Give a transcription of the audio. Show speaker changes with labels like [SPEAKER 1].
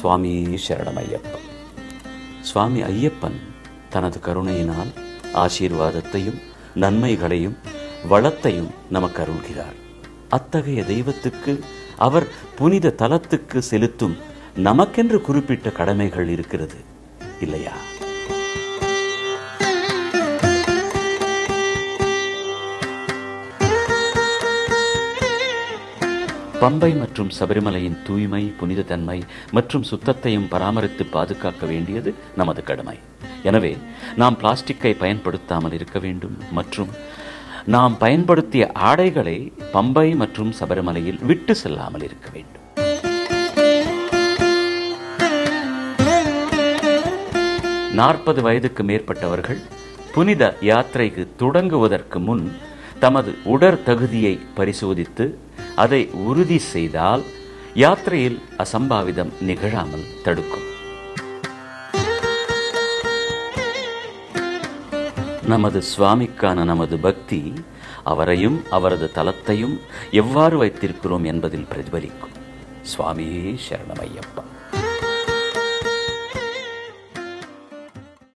[SPEAKER 1] சுவாமி சரணமையப்பன். சுவாமி ஐயப்பன் தனது கருணையினால் ஆசீர்வாதத்தையும் நன்மைகளையும் வளத்தையும் நமக்கு அருள்கிறார். அத்தகைய தெய்வத்துக்கு அவர் புனித தலத்துக்கு செலுத்தும் நமக்கென்று குறிப்பிட்ட கடமைகள் இருக்கிறது இல்லையா? பம்பை மற்றும் சபரிமலையின் தூய்மை, புனித தன்மை மற்றும் சுத்தத்தையும் பராமரித்து பாதுகாக்க வேண்டியது நமது கடமை. எனவே நாம் பிளாஸ்டிக்கை பயன்படுத்தாமல் இருக்க வேண்டும் மற்றும் நாம் பயன்படுத்திய ஆடைகளை பம்பை மற்றும் சபரிமலையில் விட்டு செல்லாமல் இருக்க வேண்டும். நாற்பது வயதுக்கு மேற்பட்டவர்கள் புனித யாத்திரைக்கு தொடங்குவதற்கு முன் தமது உடற்தகுதியை பரிசோதித்து அதை உறுதி செய்தால் யாத்திரையில் அசம்பாவிதம் நிகழாமல் தடுக்கும். நமது சுவாமிக்கான நமது பக்தி அவரையும் அவரது தலத்தையும் எவ்வாறு வைத்திருக்கிறோம் என்பதில் பிரதிபலிக்கும். சுவாமியே சரணமையப்பா.